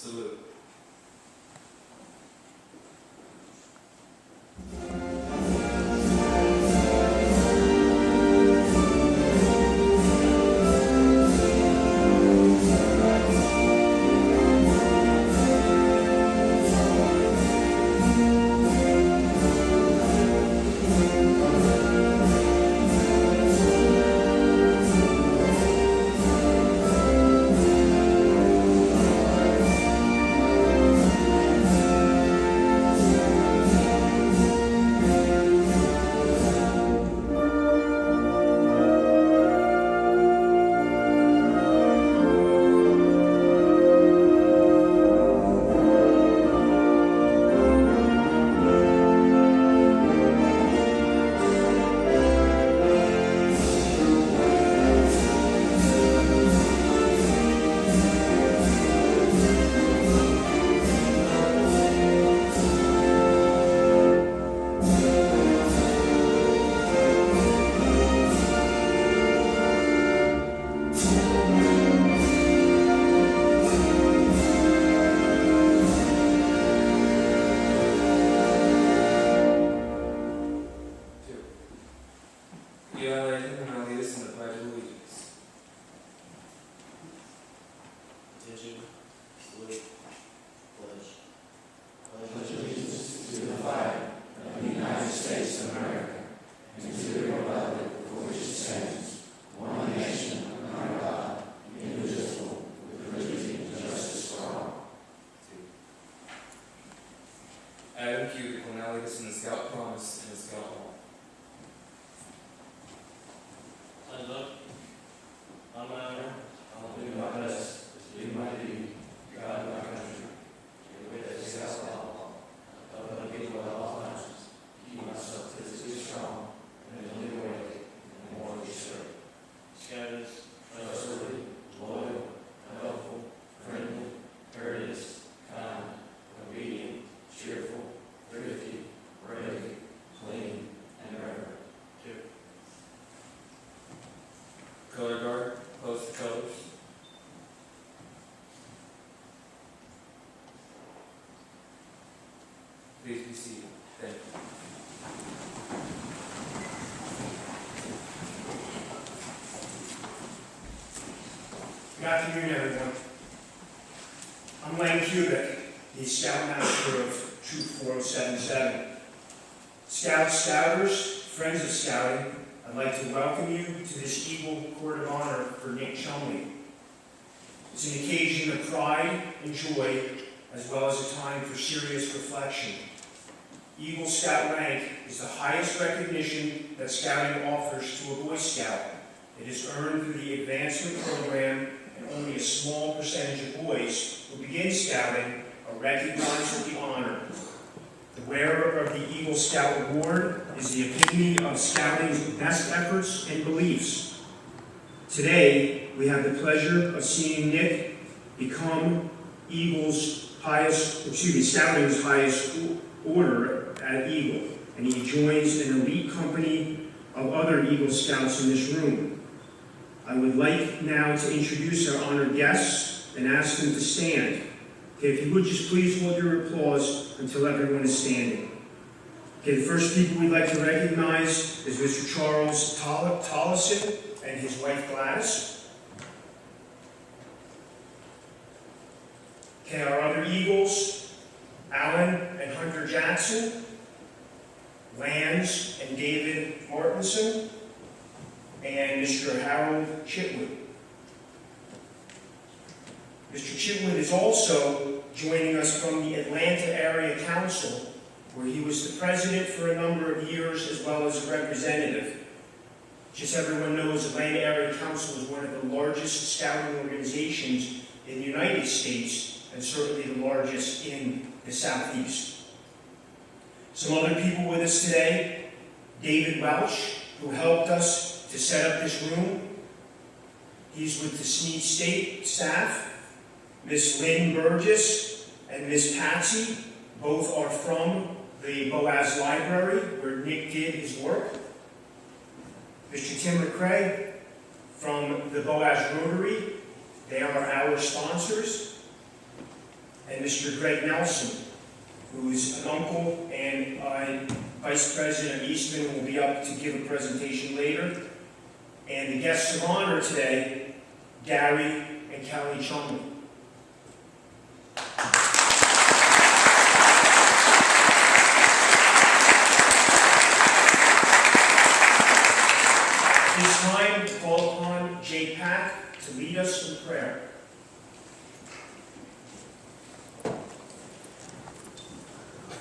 Salute. Color guard, post the colors. Please be seated. Thank you. Good afternoon, everyone. I'm Len Kubik, the Scoutmaster of Troop 4077. Scouts, Scouters, friends of Scouting, I'd like to welcome you to this Eagle Court of Honor for Nick Chumley. It's an occasion of pride and joy, as well as a time for serious reflection. Eagle Scout rank is the highest recognition that Scouting offers to a Boy Scout. It is earned through the advancement program, and only a small percentage of boys who begin Scouting are recognized with the honor. The wearer of the Eagle Scout Award is the epitome of Scouting's best efforts and beliefs. Today, we have the pleasure of seeing Nick become Scouting's highest order at Eagle, and he joins an elite company of other Eagle Scouts in this room. I would like now to introduce our honored guests and ask them to stand. Okay, if you would just please hold your applause until everyone is standing. Okay, the first people we'd like to recognize is Mr. Charles Tollison and his wife Gladys. Okay, our other Eagles, Alan and Hunter Jackson, Lance and David Martinson, and Mr. Harold Chitwood. Mr. Chitwood is also joining us from the Atlanta Area Council, where he was the president for a number of years as well as a representative. Just so everyone knows, Atlanta Area Council is one of the largest scouting organizations in the United States, and certainly the largest in the Southeast. Some other people with us today: David Welch, who helped us to set up this room. He's with the Sneed State staff. Miss Lynn Burgess and Miss Patsy, both are from the Boaz Library, where Nick did his work. Mr. Tim McCrae from the Boaz Rotary, they are our sponsors. and Mr. Greg Nelson, who's an uncle and Vice President Eastman, will be up to give a presentation later. And the guests of honor today, Gary and Callie Chumley. At this time, we call upon Jay Pack to lead us in prayer.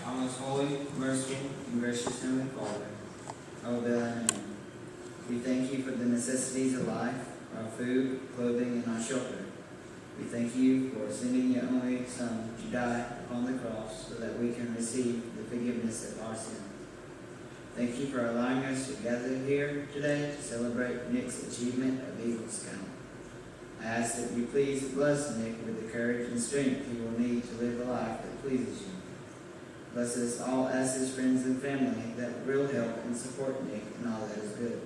Our most holy, merciful, and gracious Heavenly Father, our will and name. We thank you for the necessities of life, our food, clothing, and our shelter. We thank you for sending your only Son to die upon the cross so that we can receive the forgiveness of our sin. Thank you for allowing us to gather here today to celebrate Nick's achievement of Eagle Scout. I ask that you please bless Nick with the courage and strength he will need to live a life that pleases you. Bless us all as his friends and family that will help and support Nick in all that is good.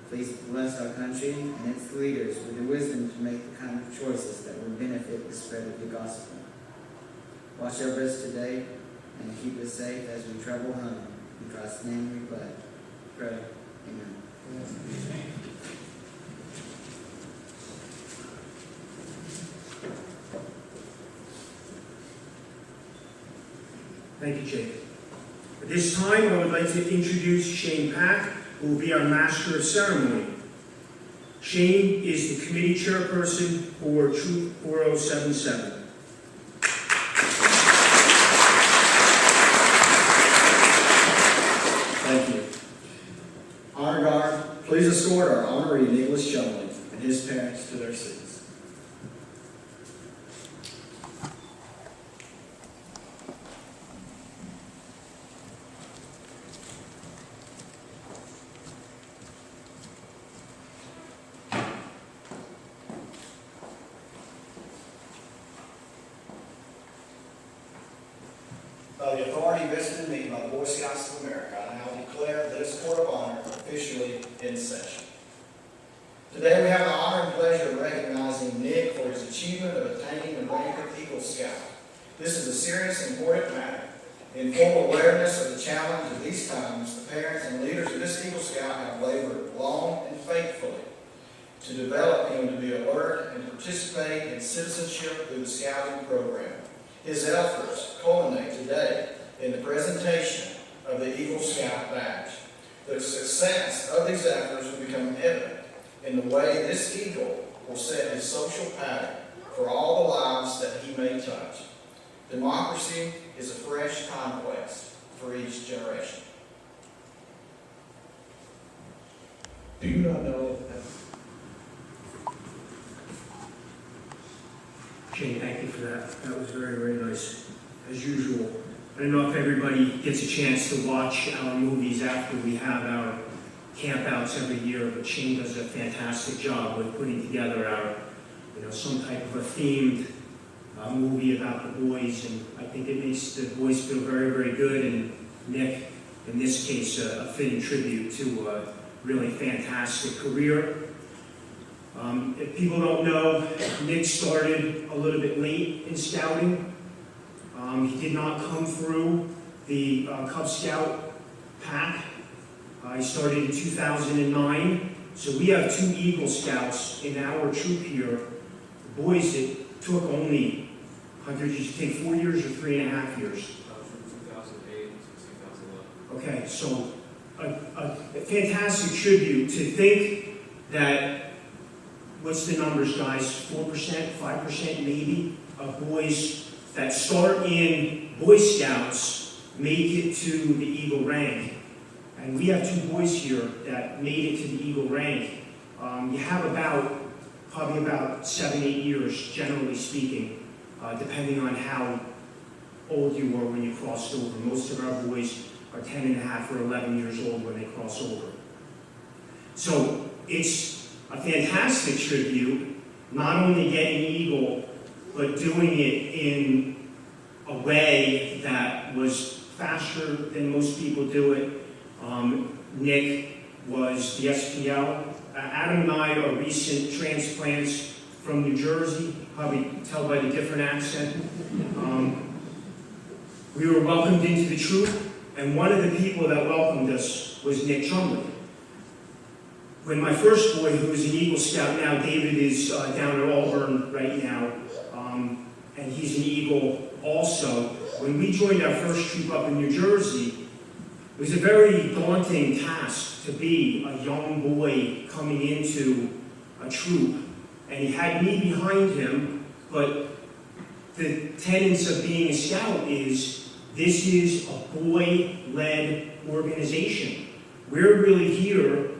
Please bless our country and its leaders with the wisdom to make the kind of choices that will benefit the spread of the gospel. Watch over us today and keep us safe as we travel home. In Christ's name we pray. Amen. Thank you, Jake. At this time, I would like to introduce Shane Pack, who will be our Master of Ceremony. Shane is the committee chairperson for Troop 4077. Thank you. Honor Guard, please escort our honoree Nicholas Chumley and his parents to their seats. By the authority vested in me by the Boy Scouts of America, I now declare this Court of Honor officially in session. Today we have the honor and pleasure of recognizing Nick for his achievement of attaining the rank of Eagle Scout. This is a serious and important matter. In full awareness of the challenge of these times, the parents and leaders of this Eagle Scout have labored long and faithfully to develop him to be alert and to participate in citizenship through the scouting program. His efforts culminate today in the presentation of the Eagle Scout badge. The success of these efforts will become evident in the way this eagle will set his social pattern for all the lives that he may touch. Democracy is a fresh conquest for each generation. Do you not know that? Shane, thank you for that. That was very, very nice, as usual. I don't know if everybody gets a chance to watch our movies after we have our campouts every year, but Shane does a fantastic job with putting together our, some type of a themed movie about the boys, and I think it makes the boys feel very, very good, and Nick, in this case, a fitting tribute to a really fantastic career. If people don't know, Nick started a little bit late in scouting. He did not come through the Cub Scout pack. He started in 2009. So we have 2 Eagle Scouts in our troop here. The boys, it took only, Hunter, did you take 4 years or 3.5 years? From 2008 to 2011. Okay, so a fantastic tribute to think that, what's the numbers, guys? 4%, 5% maybe of boys that start in Boy Scouts make it to the Eagle rank. And we have 2 boys here that made it to the Eagle rank. You have probably about 7-8 years, generally speaking, depending on how old you were when you crossed over. Most of our boys are 10.5 or 11 years old when they cross over. So it's a fantastic tribute, not only getting Eagle, but doing it in a way that was faster than most people do it. Nick was the SPL. Adam and I are recent transplants from New Jersey, probably tell by the different accent. We were welcomed into the troop, and one of the people that welcomed us was Nick Chumley. When my first boy, who is an Eagle Scout now, David is down at Auburn right now, and he's an Eagle also. When we joined our first troop up in New Jersey, it was a very daunting task to be a young boy coming into a troop. And he had me behind him, but the tenets of being a scout is this is a boy-led organization. We're really here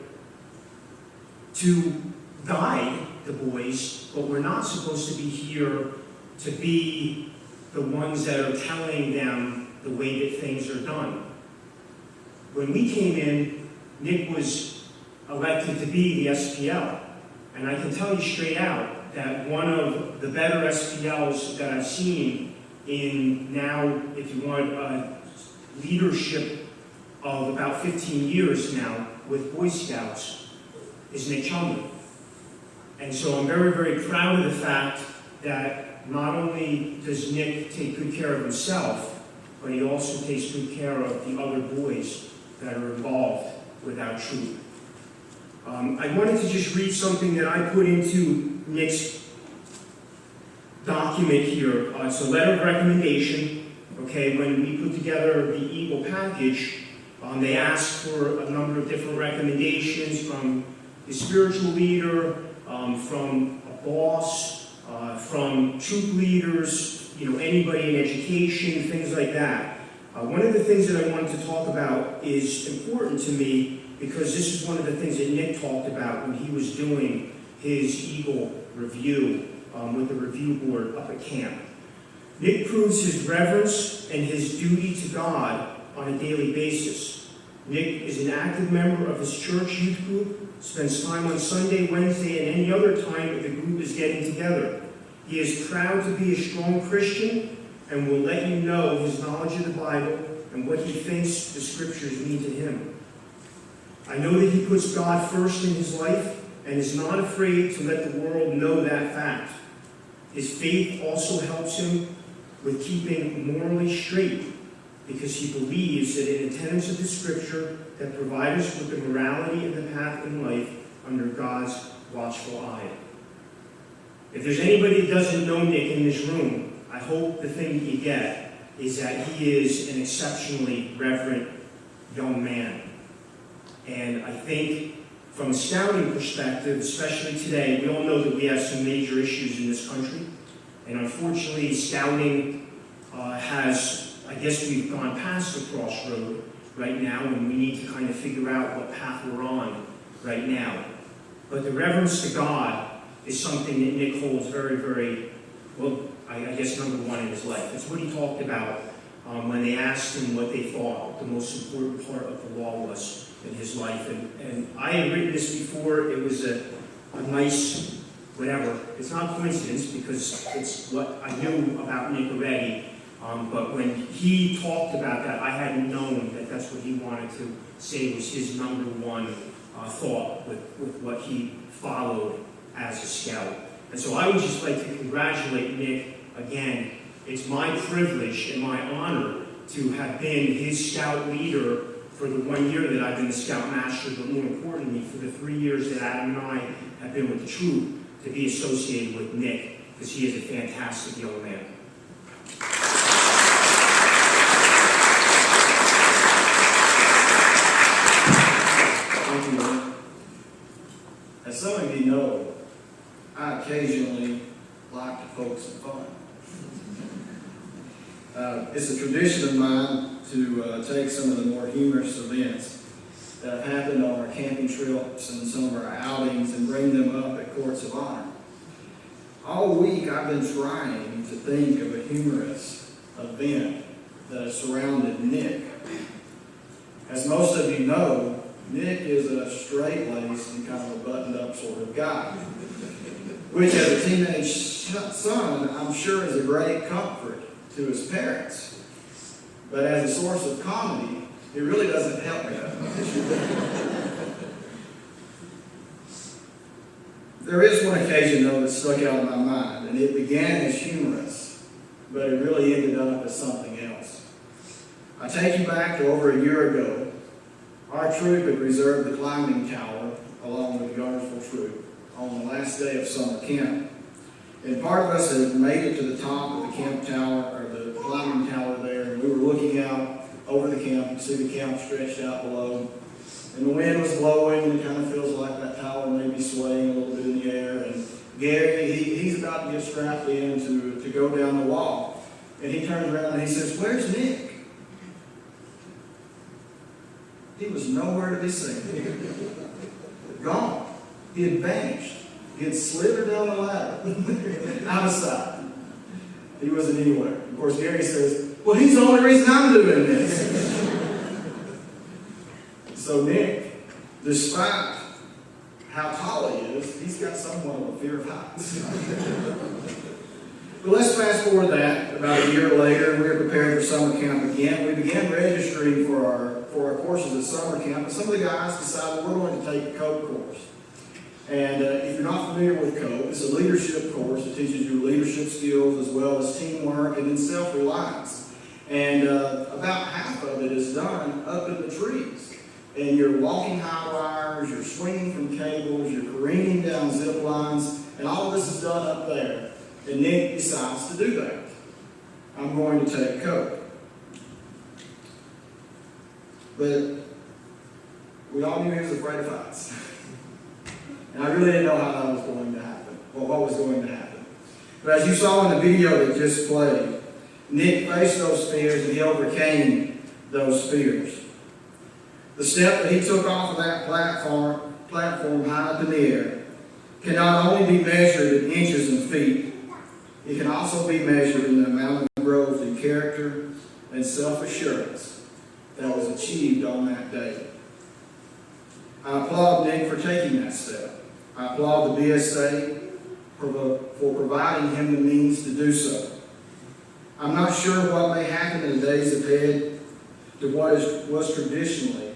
to guide the boys, but we're not supposed to be here to be the ones that are telling them the way that things are done. When we came in, Nick was elected to be the SPL. And I can tell you straight out that one of the better SPLs that I've seen in now, if you want, leadership of about 15 years now with Boy Scouts is Nick Chumley. And so I'm very, very proud of the fact that not only does Nick take good care of himself, but he also takes good care of the other boys that are involved with our troop. I wanted to just read something that I put into Nick's document here. It's a letter of recommendation. Okay, when we put together the Eagle package, they asked for a number of different recommendations from the spiritual leader, from a boss, from troop leaders, anybody in education, things like that. One of the things that I wanted to talk about is important to me because this is one of the things that Nick talked about when he was doing his Eagle review with the review board up at camp. Nick proves his reverence and his duty to God on a daily basis. Nick is an active member of his church youth group, spends time on Sunday, Wednesday, and any other time that the group is getting together. He is proud to be a strong Christian and will let you know his knowledge of the Bible and what he thinks the scriptures mean to him. I know that he puts God first in his life and is not afraid to let the world know that fact. His faith also helps him with keeping morally straight because he believes that in the tenets of the scripture that provide us with the morality and the path in life under God's watchful eye. If there's anybody that doesn't know Nick in this room, I hope the thing that you get is that he is an exceptionally reverent young man. And I think from a scouting perspective, especially today, we all know that we have some major issues in this country. And unfortunately, scouting I guess we've gone past the crossroad right now, and we need to kind of figure out what path we're on right now. But the reverence to God is something that Nick holds very, very, well, I guess number one in his life. It's what he talked about when they asked him what they thought the most important part of the law was in his life. And I had written this before. It was a nice, whatever. It's not coincidence because it's what I knew about Nick already. But when he talked about that, I hadn't known that that's what he wanted to say was his number one thought with what he followed as a scout. And so I would just like to congratulate Nick again. It's my privilege and my honor to have been his scout leader for the 1 year that I've been the scout master, but more importantly, for the 3 years that Adam and I have been with the troop, to be associated with Nick, because he is a fantastic young man. Thank you, Nick. As some of you know, I occasionally like to poke some fun. It's a tradition of mine to take some of the more humorous events that have happened on our camping trips and some of our outings and bring them up at courts of honor. All week I've been trying to think of a humorous event that has surrounded Nick. As most of you know, Nick is a straight-laced and kind of a buttoned-up sort of guy, which as a teenage son, I'm sure is a great comfort to his parents. But as a source of comedy, it really doesn't help me that much. There is one occasion, though, that stuck out in my mind, and it began as humorous, but it really ended up as something else. I take you back to over a year ago. Our troop had reserved the climbing tower along with the Garnersville troop on the last day of summer camp. And part of us had made it to the top of the camp tower, or the climbing tower there, and we were looking out over the camp. You see the camp stretched out below. And the wind was blowing, and it kind of feels like that tower may be swaying a little bit in the air. And Gary, he's about to get strapped in to go down the wall. And he turns around and he says, "Where's Nick?" He was nowhere to be seen. Gone. He had vanished. He had slithered down the ladder, out of sight. He wasn't anywhere. Of course, Gary says, "Well, he's the only reason I'm doing this." So Nick, despite how tall he is, he's got somewhat of a fear of heights. But let's fast forward that. About a year later, we were preparing for summer camp again. We began registering for our courses at summer camp, and some of the guys decided we're going to take a COPE course. And if you're not familiar with COPE, it's a leadership course. It teaches you leadership skills as well as teamwork and then self-reliance. And about half of it is done up in the trees. And you're walking high wires, you're swinging from cables, you're careening down zip lines, and all of this is done up there. And Nick decides to do that. I'm going to take COPE. But we all knew he was afraid of heights. And I really didn't know how that was going to happen, or what was going to happen. But as you saw in the video that just played, Nick faced those fears and he overcame those fears. The step that he took off of that platform high up in the air can not only be measured in inches and feet, it can also be measured in the amount of growth in character and self-assurance that was achieved on that day. I applaud Nick for taking that step. I applaud the BSA for providing him the means to do so. I'm not sure what may happen in the days ahead to what was traditionally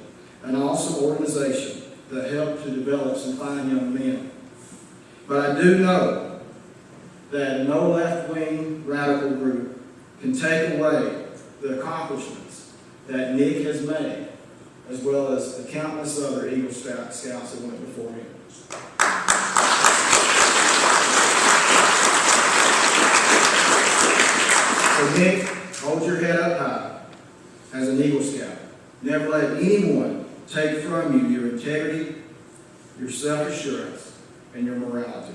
an awesome organization that helped to develop some fine young men. But I do know that no left-wing radical group can take away the accomplishments that Nick has made, as well as the countless other Eagle Scouts that went before him. So Nick, hold your head up high as an Eagle Scout. Never let anyone take from you your integrity, your self-assurance, and your morality.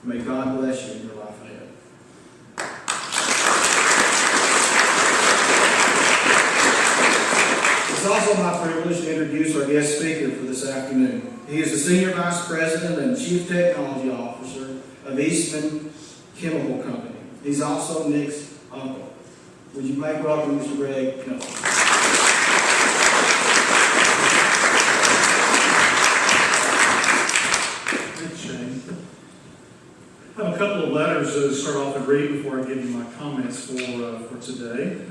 May God bless you in your life ahead. It's also my privilege to introduce our guest speaker for this afternoon. He is the Senior Vice President and Chief Technology Officer of Eastman Chemical Company. He's also Nick's uncle. Would you make welcome Mr. Greg Chumley? I have a couple of letters to start off and read before I give you my comments for today.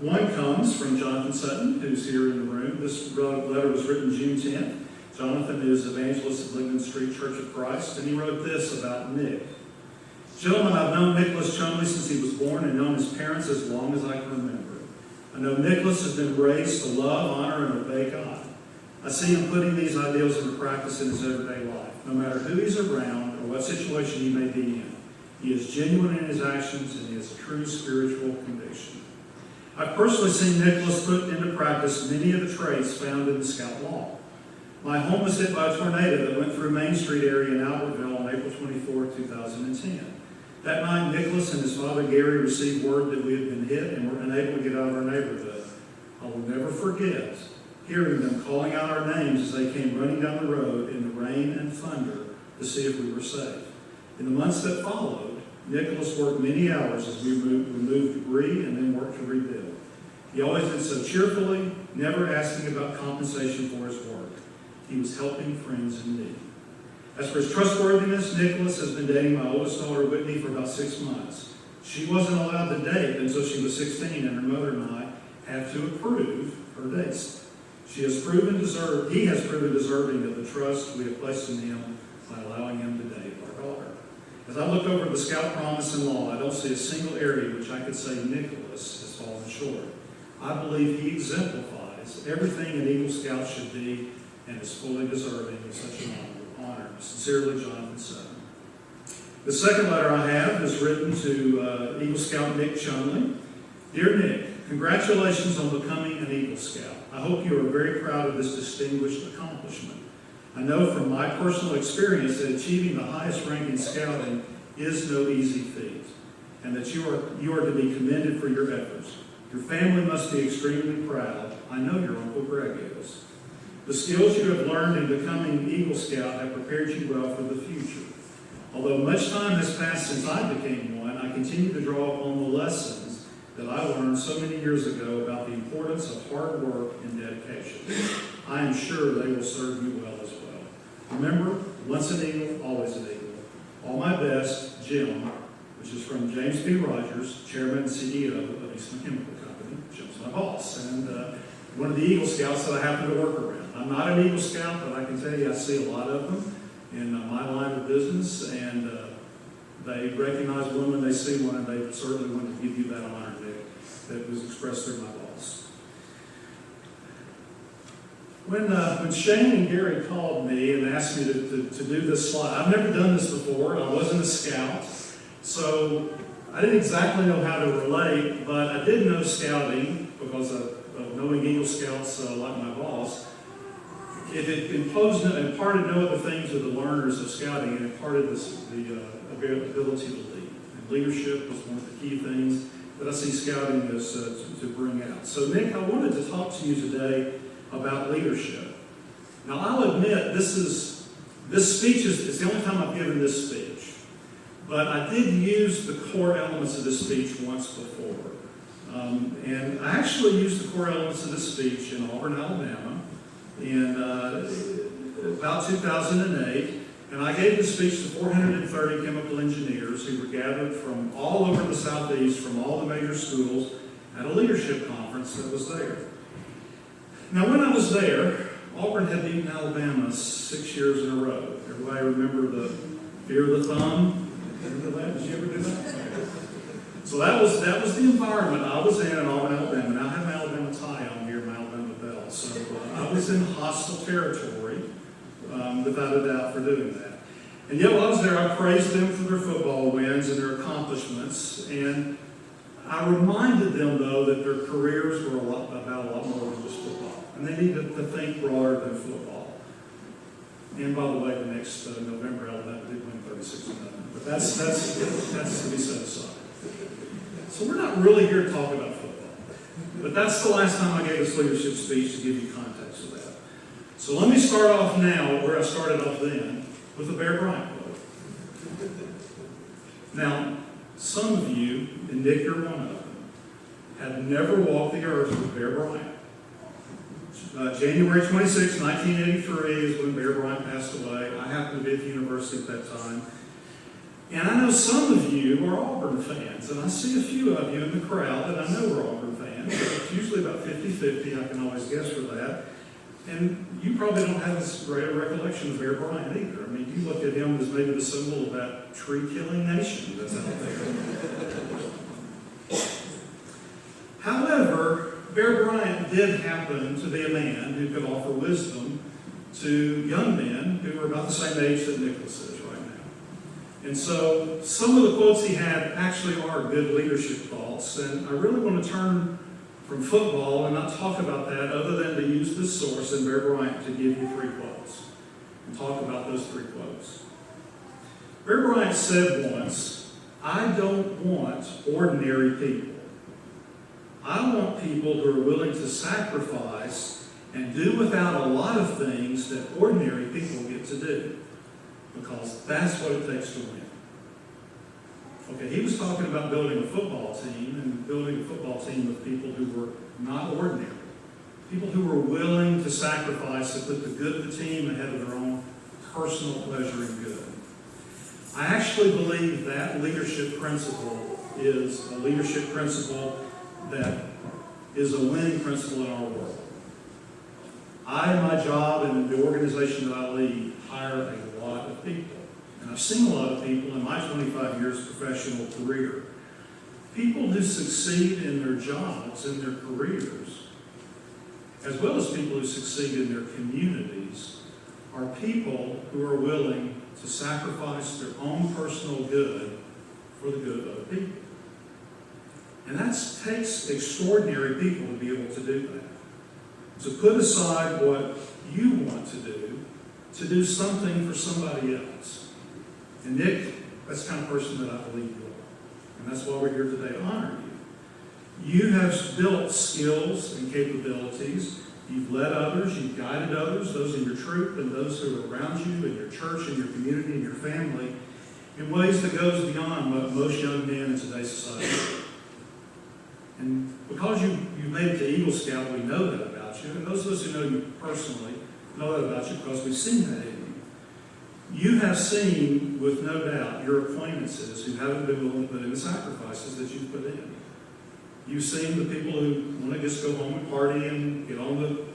One comes from Jonathan Sutton, who's here in the room. This letter was written June 10th. Jonathan is evangelist of Lincoln Street Church of Christ, and he wrote this about Nick. "Gentlemen, I've known Nicholas Chumley since he was born and known his parents as long as I can remember. I know Nicholas has been raised to love, honor, and obey God. I see him putting these ideals into practice in his everyday life. No matter who he's around or what situation he may be in, he is genuine in his actions and he has a true spiritual conviction. I've personally seen Nicholas put into practice many of the traits found in the Scout Law. My home was hit by a tornado that went through Main Street area in Albertville on April 24, 2010. That night, Nicholas and his father Gary received word that we had been hit and were unable to get out of our neighborhood. I will never forget hearing them calling out our names as they came running down the road in the rain and thunder to see if we were safe. In the months that followed, Nicholas worked many hours as we removed debris and then worked to rebuild. He always did so cheerfully, never asking about compensation for his work. He was helping friends in need. As for his trustworthiness, Nicholas has been dating my oldest daughter, Whitney, for about 6 months. She wasn't allowed to date until she was 16, and her mother and I have to approve her dates. He has proven deserving of the trust we have placed in him by allowing him to date. As I look over the Scout Promise and Law, I don't see a single area which I could say Nicholas has fallen short. I believe he exemplifies everything an Eagle Scout should be and is fully deserving of such an honor. Sincerely, Jonathan Sutton. The second letter I have is written to Eagle Scout Nick Chumley. Dear Nick, congratulations on becoming an Eagle Scout. I hope you are very proud of this distinguished accomplishment. I know from my personal experience that achieving the highest rank in scouting is no easy feat, and that you are to be commended for your efforts. Your family must be extremely proud. I know your Uncle Greg is. The skills you have learned in becoming Eagle Scout have prepared you well for the future. Although much time has passed since I became one, I continue to draw upon the lessons that I learned so many years ago about the importance of hard work and dedication. I am sure they will serve you well as well. Remember, once an Eagle, always an Eagle. All my best, Jim, which is from James B. Rogers, Chairman and CEO of Eastman Chemical Company. Jim's my boss, and one of the Eagle Scouts that I happen to work around. I'm not an Eagle Scout, but I can tell you I see a lot of them in my line of business, and they recognize one when they see one, and they certainly want to give you that honor, Nick, that was expressed through my boss. When Shane and Gary called me and asked me to do this slide, I've never done this before. I wasn't a scout, so I didn't exactly know how to relate, but I did know scouting because of knowing Eagle Scouts like my boss. It imparted no other things to the learners of scouting, and imparted the ability to lead. And leadership was one of the key things that I see scouting as to bring out. So, Nick, I wanted to talk to you today about leadership. Now, I'll admit this speech is the only time I've given this speech, but I did use the core elements of this speech once before. And I actually used the core elements of this speech in Auburn, Alabama, in about 2008, and I gave the speech to 430 chemical engineers who were gathered from all over the Southeast, from all the major schools, at a leadership conference that was there. Now, when I was there, Auburn had beaten Alabama 6 years in a row. Everybody remember the fear of the thumb? Remember that? Did you ever do that? So that was the environment I was in Auburn, Alabama. Now I have my Alabama tie on here, my Alabama belt. So I was in hostile territory, without a doubt, for doing that. And yet while I was there, I praised them for their football wins and their accomplishments. And I reminded them, though, that their careers were about a lot more than just football. And they needed to think broader than football. And by the way, the next November, Alabama did win 36-0. But that's to be set aside. So we're not really here to talk about football. But that's the last time I gave this leadership speech, to give you context of that. So let me start off now where I started off then, with the Bear Bryant quote. Now, some of you, and Nick, you're one of them, have never walked the earth with Bear Bryant. January 26, 1983 is when Bear Bryant passed away. I happened to be at the university at that time. And I know some of you are Auburn fans, and I see a few of you in the crowd that I know are Auburn fans. It's usually about 50-50, I can always guess for that. And you probably don't have as great a recollection of Bear Bryant either. I mean, you look at him as maybe the symbol of that tree-killing nation that's out there. However, Bear Bryant did happen to be a man who could offer wisdom to young men who were about the same age that Nicholas is right now. And so some of the quotes he had actually are good leadership thoughts, and I really want to turn from football and not talk about that other than to use this source in Bear Bryant to give you 3 quotes and talk about those 3 quotes. Bear Bryant said once, "I don't want ordinary people. I want people who are willing to sacrifice and do without a lot of things that ordinary people get to do, because that's what it takes to win." Okay, he was talking about building a football team, and building a football team of people who were not ordinary. People who were willing to sacrifice to put the good of the team ahead of their own personal pleasure and good. I actually believe that leadership principle is a leadership principle that is a winning principle in our world. I, in my job and the organization that I lead, hire a lot of people. And I I've seen a lot of people in my 25 years professional career, people who succeed in their jobs, in their careers, as well as people who succeed in their communities, are people who are willing to sacrifice their own personal good for the good of other people. And that takes extraordinary people to be able to do that. To put aside what you want to do something for somebody else. And Nick, that's the kind of person that I believe you are. And that's why we're here today to honor you. You have built skills and capabilities. You've led others, you've guided others, those in your troop and those who are around you, in your church, in your community, in your family, in ways that goes beyond what most young men in today's society do. And because you made it to Eagle Scout, we know that about you. And those of us who know you personally know that about you because we've seen that in you. You have seen, with no doubt, your acquaintances who haven't been willing to put in the sacrifices that you've put in. You've seen the people who want to just go home and party and get on the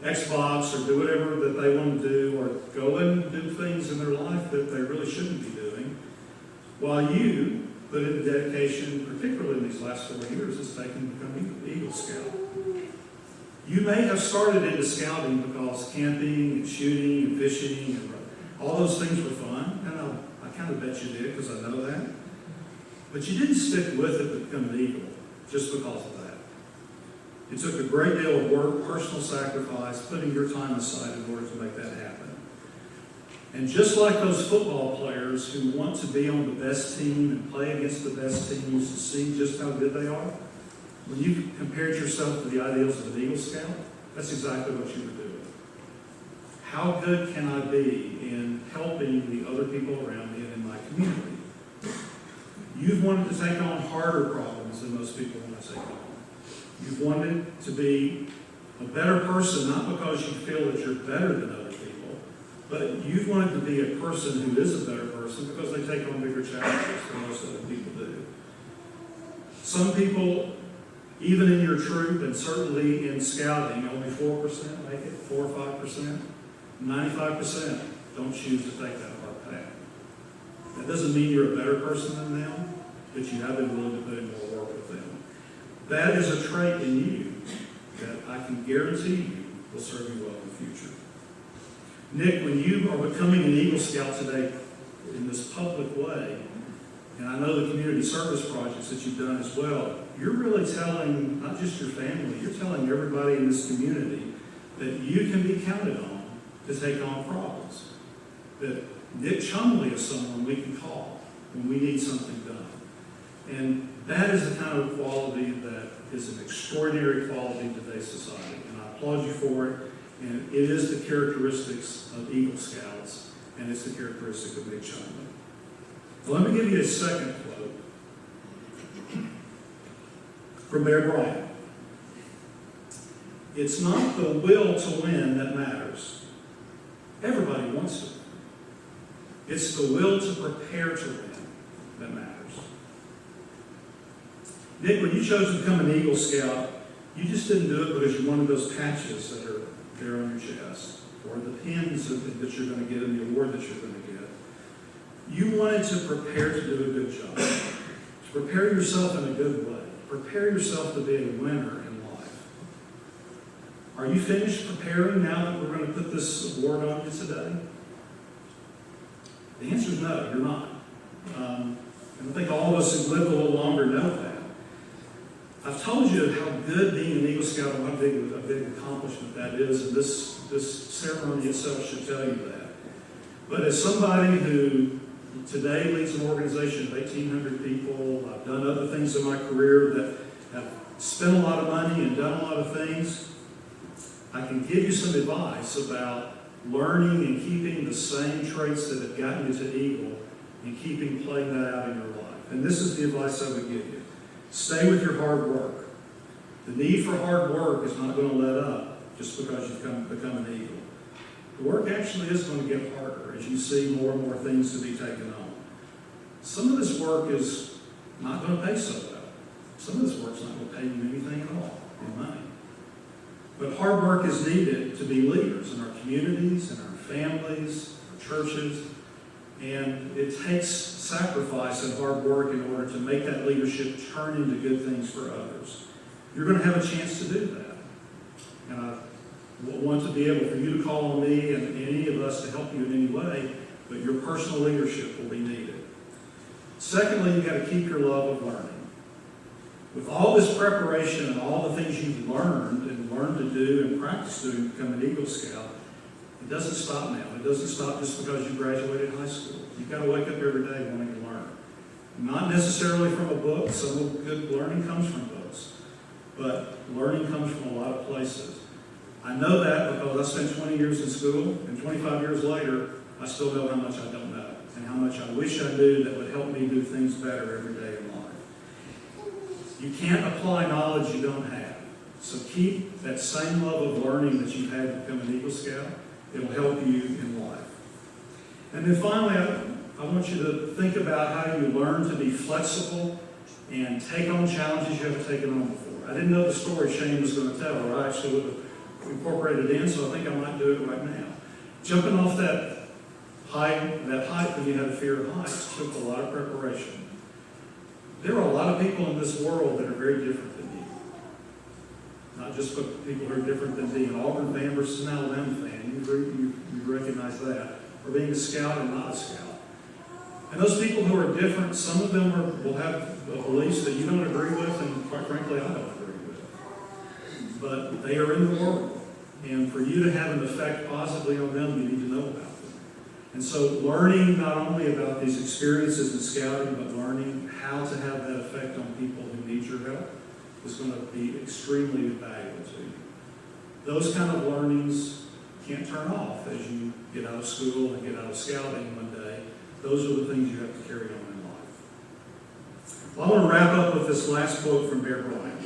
Xbox or do whatever that they want to do, or go and do things in their life that they really shouldn't be doing, while you put in the dedication, particularly in these last 4 years, has taken to become Eagle Scout. You may have started into scouting because camping and shooting and fishing and all those things were fun, and I kind of bet you did because I know that. But you didn't stick with it to become an Eagle just because of that. It took a great deal of work, personal sacrifice, putting your time aside in order to make that happen. And just like those football players who want to be on the best team and play against the best teams to see just how good they are, when you compared yourself to the ideals of an Eagle Scout, that's exactly what you were doing. How good can I be in helping the other people around me and in my community? You've wanted to take on harder problems than most people want to take on. You've wanted to be a better person, not because you feel that you're better than other people, but you've wanted to be a person who is a better person because they take on bigger challenges than most other people do. Some people, even in your troop and certainly in scouting, only 4% make it, 4 or 5%. 95% don't choose to take that hard path. That doesn't mean you're a better person than them, but you have been willing to put in more work with them. That is a trait in you that I can guarantee you will serve you well in the future. Nick, when you are becoming an Eagle Scout today in this public way, and I know the community service projects that you've done as well, you're really telling not just your family, you're telling everybody in this community that you can be counted on to take on problems. That Nick Chumley is someone we can call when we need something done. And that is the kind of quality that is an extraordinary quality in today's society. And I applaud you for it. And it is the characteristics of Eagle Scouts, and it's the characteristic of Nick Chumley. So let me give you a second quote from Mayor Bryant. It's not the will to win that matters. Everybody wants to win. It's the will to prepare to win that matters. Nick, when you chose to become an Eagle Scout, you just didn't do it because you wanted those patches that are there on your chest, or the pins that you're going to get and the award that you're going to get. You wanted to prepare to do a good job, to prepare yourself in a good way, prepare yourself to be a winner in life. Are you finished preparing now that we're going to put this award on you today? The answer is no, you're not. And I think all of us who live a little longer know that. I've told you how good being an Eagle Scout and what a big accomplishment that is, and this ceremony itself should tell you that. But as somebody who today leads an organization of 1,800 people, I've done other things in my career that have spent a lot of money and done a lot of things, I can give you some advice about learning and keeping the same traits that have gotten you to Eagle and playing that out in your life. And this is the advice I would give you. Stay with your hard work. The need for hard work is not going to let up just because you've become an Eagle. The work actually is going to get harder as you see more and more things to be taken on. Some of this work is not going to pay so well. Some of this work's not going to pay you anything at all in money. But hard work is needed to be leaders in our communities, in our families, our churches, And it takes sacrifice and hard work in order to make that leadership turn into good things for others. You're going to have a chance to do that. And I want to be able for you to call on me and any of us to help you in any way, but your personal leadership will be needed. Secondly, you've got to keep your love of learning. With all this preparation and all the things you've learned to do and practice doing to become an Eagle Scout, it doesn't stop now. It doesn't stop just because you graduated high school. You've got to wake up every day wanting to learn. Not necessarily from a book. Some good learning comes from books. But learning comes from a lot of places. I know that because I spent 20 years in school, and 25 years later, I still know how much I don't know, and how much I wish I knew that would help me do things better every day in life. You can't apply knowledge you don't have. So keep that same love of learning that you've had to become an Eagle Scout. It'll help you in life. And then finally, I want you to think about how you learn to be flexible and take on challenges you haven't taken on before. I didn't know the story Shane was going to tell, or I actually would have incorporated it in, so I think I might do it right now. Jumping off that height when you had a fear of heights took a lot of preparation. There are a lot of people in this world that are very different than you. Not just people who are different than being an Auburn fan versus an Alabama fan. You recognize that. Or being a scout and not a scout. And those people who are different, some of them will have beliefs that you don't agree with, and quite frankly, I don't agree with. But they are in the world. And for you to have an effect positively on them, you need to know about them. And so learning not only about these experiences in scouting, but learning how to have that effect on people who need your help is going to be extremely valuable to you. Those kind of learnings can't turn off as you get out of school and get out of scouting one day. Those are the things you have to carry on in life. Well, I want to wrap up with this last quote from Bear Bryant.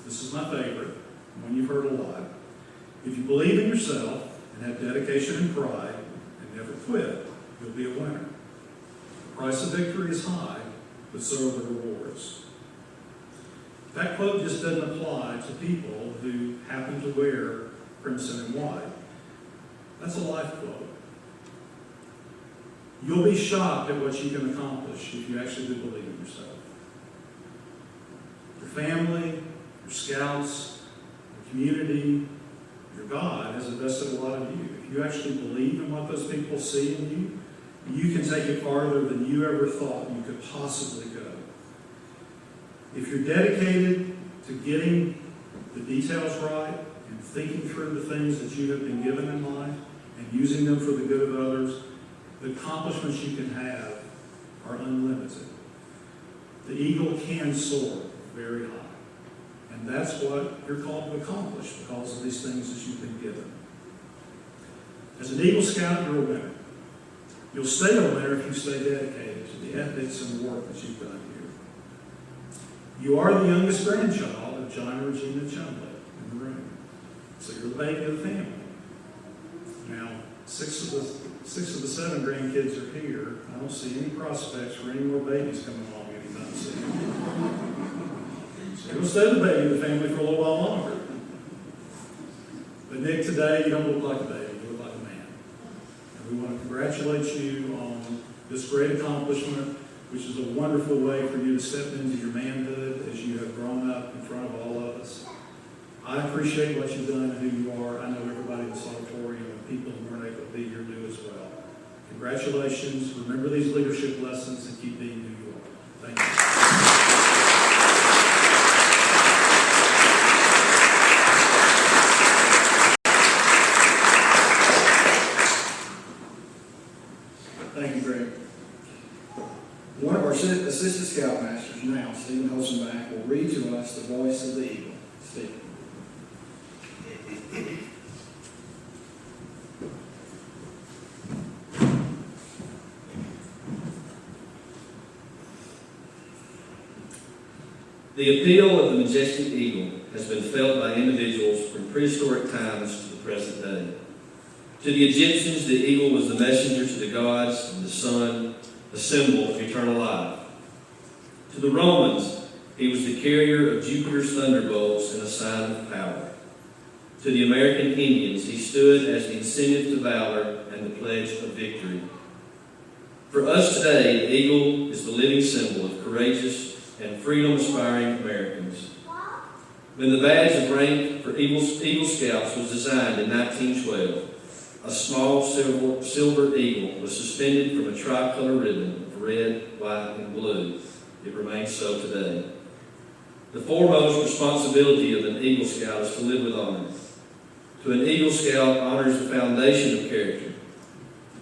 This is my favorite, one you've heard a lot. If you believe in yourself and have dedication and pride and never quit, you'll be a winner. The price of victory is high, but so are the rewards. That quote just doesn't apply to people who happen to wear crimson and white. That's a life quote. You'll be shocked at what you can accomplish if you actually do believe in yourself. Your family, your scouts, your community, your God has invested a lot in you. If you actually believe in what those people see in you, you can take it farther than you ever thought you could possibly go. If you're dedicated to getting the details right and thinking through the things that you have been given in life and using them for the good of others, the accomplishments you can have are unlimited. The eagle can soar very high. And that's what you're called to accomplish because of these things that you've been given. As an Eagle Scout, you're a winner. You'll stay a winner if you stay dedicated to the ethics and the work that you've done here. You are the youngest grandchild of John and Regina Chumley in the room. So you're the baby of the family. Now, six of the 7 grandkids are here. I don't see any prospects for any more babies coming along anytime soon. So you'll stay the baby of the family for a little while longer. But Nick, today you don't look like a baby, you look like a man. And we want to congratulate you on this great accomplishment, which is a wonderful way for you to step into your manhood as you have grown up in front of all of us. I appreciate what you've done and who you are. I know everybody in this auditorium and people who weren't able to be here do as well. Congratulations. Remember these leadership lessons and keep being who you are. Thank you. Thank you, Greg. One of our assistant scoutmasters now, Stephen Holzenbach, will read to us the voice of the eagle. Stephen. The appeal of the majestic eagle has been felt by individuals from prehistoric times to the present day. To the Egyptians, the eagle was the messenger to the gods and the sun, a symbol of eternal life. To the Romans, he was the carrier of Jupiter's thunderbolts and a sign of power. To the American Indians, he stood as the incentive to valor and the pledge of victory. For us today, the eagle is the living symbol of courageous and freedom-aspiring Americans. When the badge of rank for Eagle Scouts was designed in 1912, a small silver eagle was suspended from a tricolor ribbon of red, white, and blue. It remains so today. The foremost responsibility of an Eagle Scout is to live with honor. To an Eagle Scout honors the foundation of character.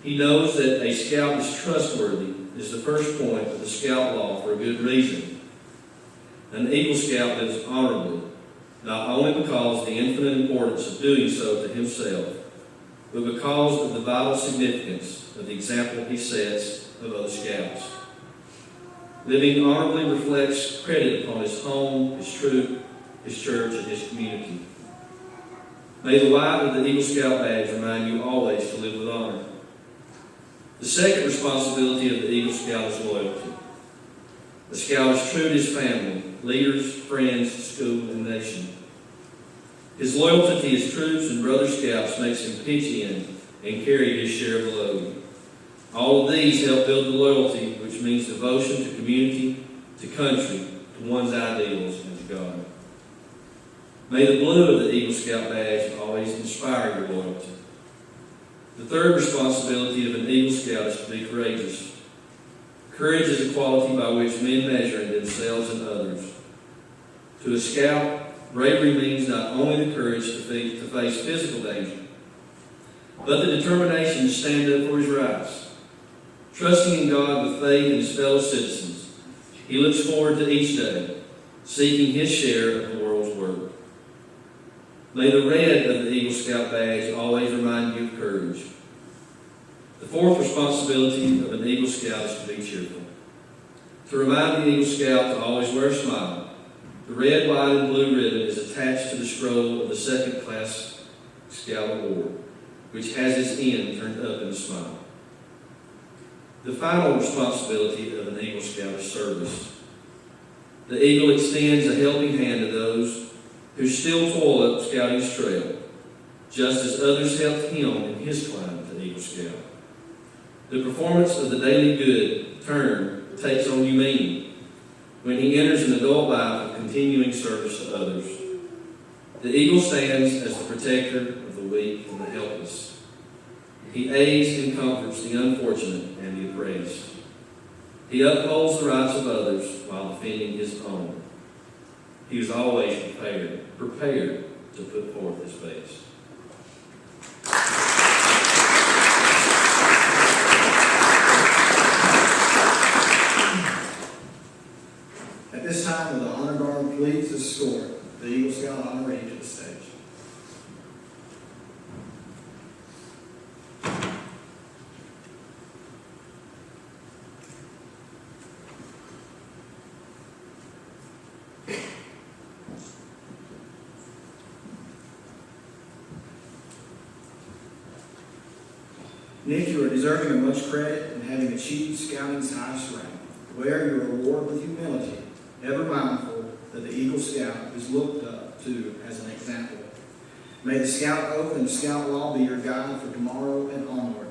He knows that a scout is trustworthy is the first point of the Scout Law for a good reason. An Eagle Scout lives honorably, not only because of the infinite importance of doing so to himself, but because of the vital significance of the example he sets of other scouts. Living honorably reflects credit upon his home, his troop, his church, and his community. May the white of the Eagle Scout badge remind you always to live with honor. The second responsibility of the Eagle Scout is loyalty. The Scout is true to his family, leaders, friends, school, and nation. His loyalty to his troops and brother Scouts makes him pitch in and carry his share of the load. All of these help build the loyalty, which means devotion to community, to country, to one's ideals, and to God. May the blue of the Eagle Scout badge always inspire your loyalty. The third responsibility of an Eagle Scout is to be courageous. Courage is a quality by which men measure in themselves and others. To a scout, bravery means not only the courage to face physical danger, but the determination to stand up for his rights. Trusting in God with faith in his fellow citizens, he looks forward to each day, seeking his share of the world's work. May the red of the Eagle Scout badge always remind you of courage. The fourth responsibility of an Eagle Scout is to be cheerful. To remind the Eagle Scout to always wear a smile, the red, white, and blue ribbon is attached to the scroll of the second class Scout Award, which has its end turned up in a smile. The final responsibility of an Eagle Scout is service. The Eagle extends a helping hand to those who still toil up Scouting's trail, just as others helped him in his climb to Eagle Scout. The performance of the daily good turn takes on new meaning when he enters an adult life of continuing service to others. The eagle stands as the protector of the weak and the helpless. He aids and comforts the unfortunate and the oppressed. He upholds the rights of others while defending his own. He is always prepared to put forth his best. At this time, will the honor guard please escort the Eagle Scout honoree to the stage? Nick, you are deserving of much credit in having achieved Scouting's highest rank. Wear your award with humility, ever mindful that the Eagle Scout is looked up to as an example. May the Scout Oath and the Scout Law be your guide for tomorrow and onward.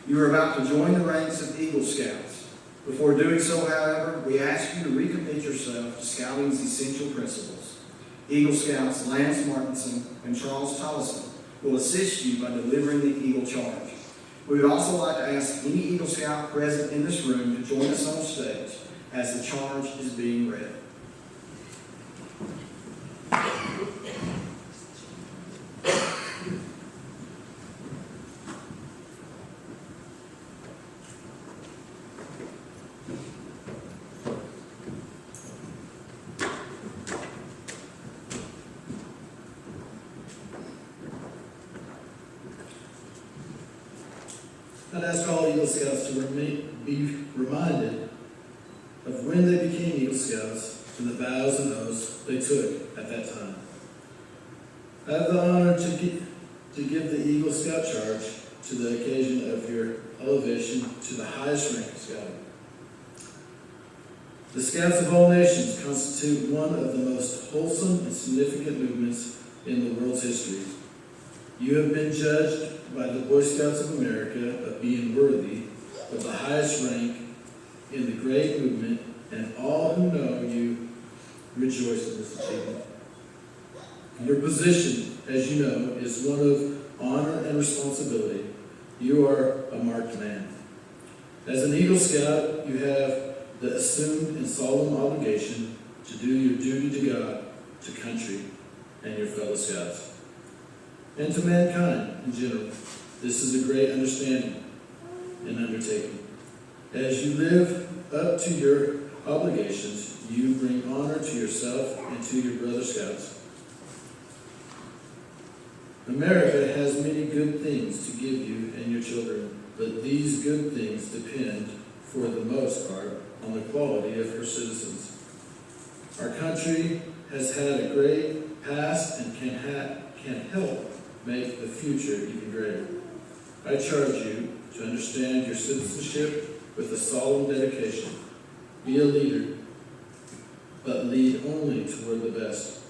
You are about to join the ranks of Eagle Scouts. Before doing so, however, we ask you to recommit yourself to Scouting's essential principles. Eagle Scouts Lance Martinson and Charles Tollison will assist you by delivering the Eagle Charge. We would also like to ask any Eagle Scout present in this room to join us on stage as the charge is being read. I'd ask all Eagle Scouts to be reminded of when they became Eagle Scouts and the vows and oaths they took at that time. I have the honor to give the Eagle Scout charge to the occasion of your elevation to the highest rank of Scouting. The Scouts of all nations constitute one of the most wholesome and significant movements in the world's history. You have been judged by the Boy Scouts of America of being worthy of the highest rank in the great movement, and all who know you rejoice in this achievement. Your position, as you know, is one of honor and responsibility. You are a marked man. As an Eagle Scout, you have the assumed and solemn obligation to do your duty to God, to country, and your fellow Scouts, and to mankind in general. This is a great understanding and undertaking. As you live up to your obligations, you bring honor to yourself and to your brother Scouts. America has many good things to give you and your children, but these good things depend, for the most part, on the quality of her citizens. Our country has had a great past and can help make the future even greater. I charge you to understand your citizenship with a solemn dedication. Be a leader, but lead only toward the best.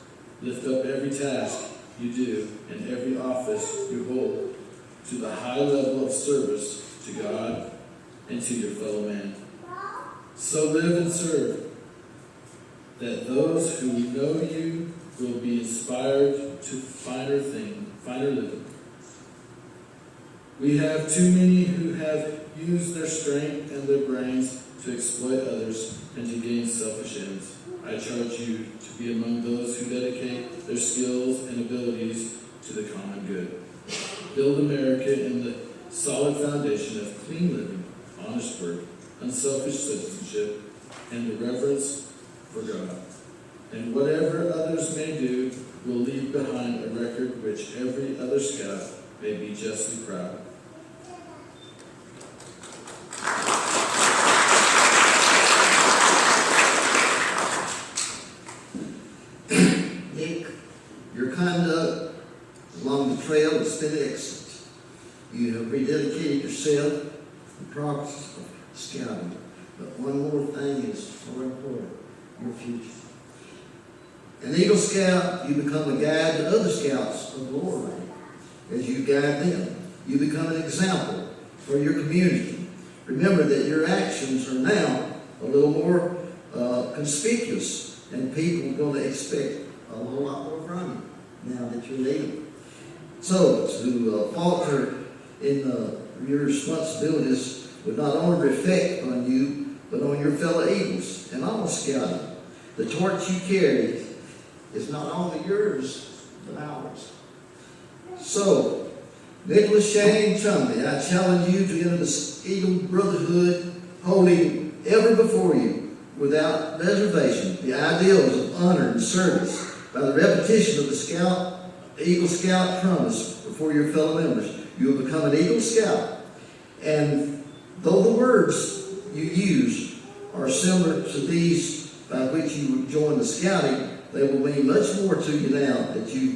Lift up every task you do and every office you hold to the high level of service to God and to your fellow man. So live and serve, that those who know you will be inspired to finer living. We have too many who have used their strength and their brains to exploit others and to gain selfish ends. I charge you to be among those who dedicate their skills and abilities to the common good. Build America in the solid foundation of clean living, honest work, unselfish citizenship, and the reverence for God. And whatever others may do will leave behind a record which every other Scout may be justly proud. Nick, your conduct along the trail has been excellent. You have rededicated yourself to the progress of scouting. But one more thing is more important, your future. An Eagle Scout, you become a guide to other Scouts of the lower rank. As you guide them, you become an example for your community. Remember that your actions are now a little more conspicuous, and people are going to expect a whole lot more from you now that you're leading. So, to falter in your responsibilities would not only reflect on you, but on your fellow Eagles and all Scouting. The torch you carry is not only yours, but ours. So, Nicholas, Shane, and Chumley, I challenge you to enter the Eagle Brotherhood, holding ever before you, without reservation, the ideals of honor and service by the repetition of the Eagle Scout promise before your fellow members. You will become an Eagle Scout, and though the words you use are similar to these by which you would join the Scouting, they will mean much more to you now that you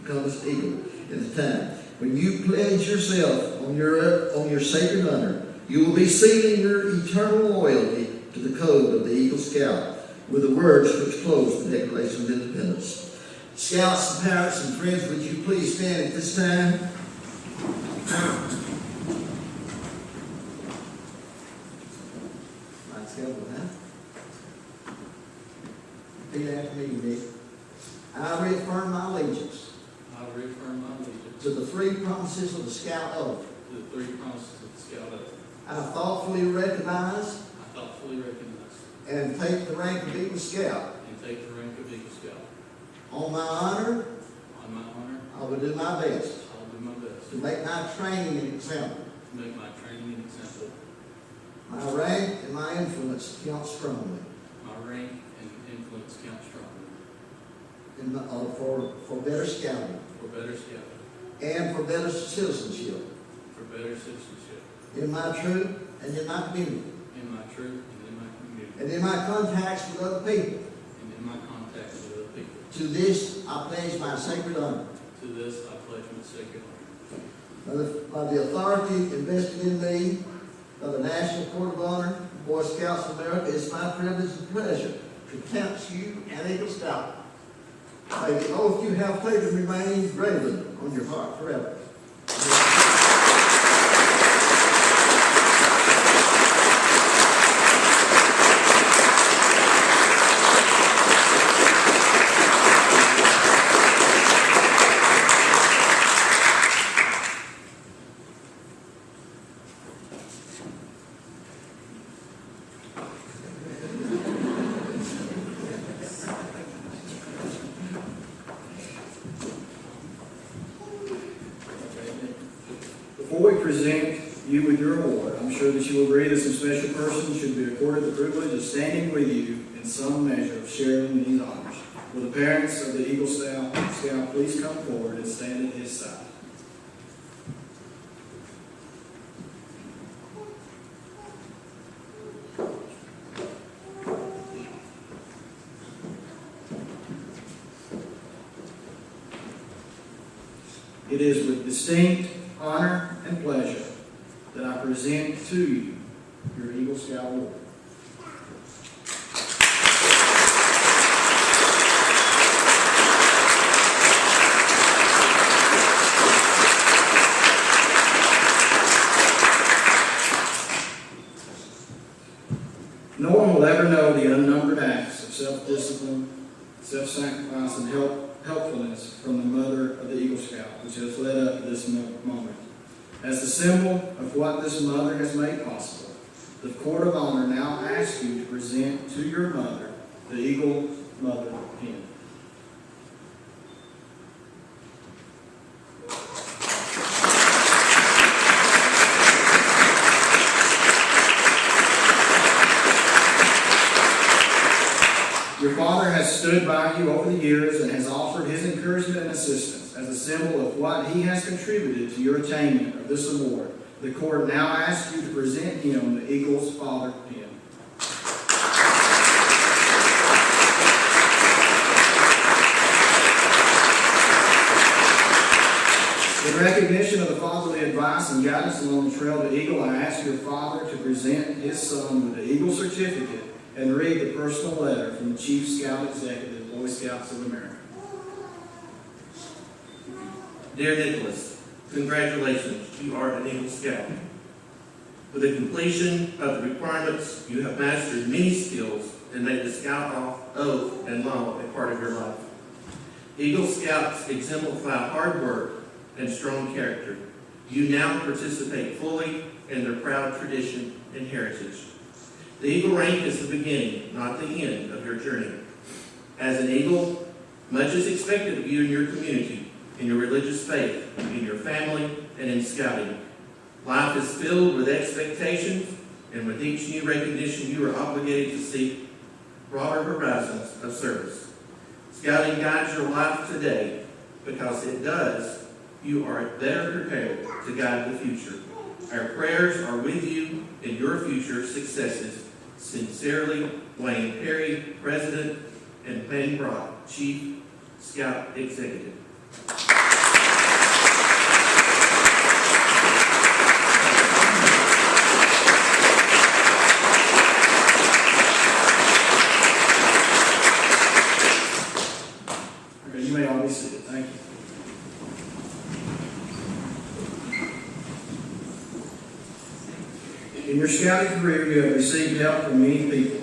become an Eagle in the time. When you pledge yourself on your sacred honor, you will be sealing your eternal loyalty to the code of the Eagle Scout with the words which close the Declaration of Independence. Scouts and parents and friends, would you please stand at this time? Let's go with that. Repeat after me, Nick. I reaffirm my allegiance I reaffirm my allegiance to the three promises of the Scout Oath. to the three promises of the Scout Oath. I thoughtfully recognize I thoughtfully recognize and take the rank of Eagle Scout. and take the rank of Eagle Scout. On my honor, On my honor, I will do my best I will do my best to make my training an example. to make my training an example. My rank and my influence count strongly My rank and influence count strongly for better scouting for better scouting, and for better citizenship for better citizenship, in my troop and in my community, in my troop and in my community, and in my contacts with other people. and in my contacts with other people. To this, I pledge my sacred honor. To this, I pledge my sacred honor. By the authority invested in me by the National Court of Honor, Boy Scouts of America, it's my privilege and pleasure to pronounce you an Eagle Scout. May the oath you have taken remain graven on your heart forever. sure that you will agree that some special person should be accorded the privilege of standing with you in some measure of sharing these honors. Will the parents of the Eagle Scout please come forward and stand at his side? It is with distinct honor and pleasure that I present to you your Eagle Scout Award. No one will ever know the unnumbered acts of self-discipline, self-sacrifice, and helpfulness from the mother of the Eagle Scout, which has led up to this moment. As the symbol of what this mother has made possible, the Court of Honor now asks you to present to your mother the Eagle Mother pin. Your father has stood by you over the years and has offered his encouragement and assistance as a symbol of what he has contributed to your attainment of this award. The court now asks you to present him the Eagle's Father pin. In recognition of the fatherly advice and guidance along the trail to Eagle, I ask your father to present his son with the Eagle certificate and read the personal letter from the Chief Scout Executive, Boy Scouts of America. Dear Nicholas, congratulations, you are an Eagle Scout. With the completion of the requirements, you have mastered many skills and made the Scout oath and law a part of your life. Eagle Scouts exemplify hard work and strong character. You now participate fully in their proud tradition and heritage. The Eagle rank is the beginning, not the end of your journey. As an Eagle, much is expected of you and your community, in your religious faith, in your family, and in scouting. Life is filled with expectations, and with each new recognition, you are obligated to seek broader horizons of service. Scouting guides your life today. Because it does, you are better prepared to guide the future. Our prayers are with you in your future successes. Sincerely, Wayne Perry, President, and Ben Brock, Chief Scout Executive. Okay, you may all be seated. Thank you. In your scouting career, you have received help from many people.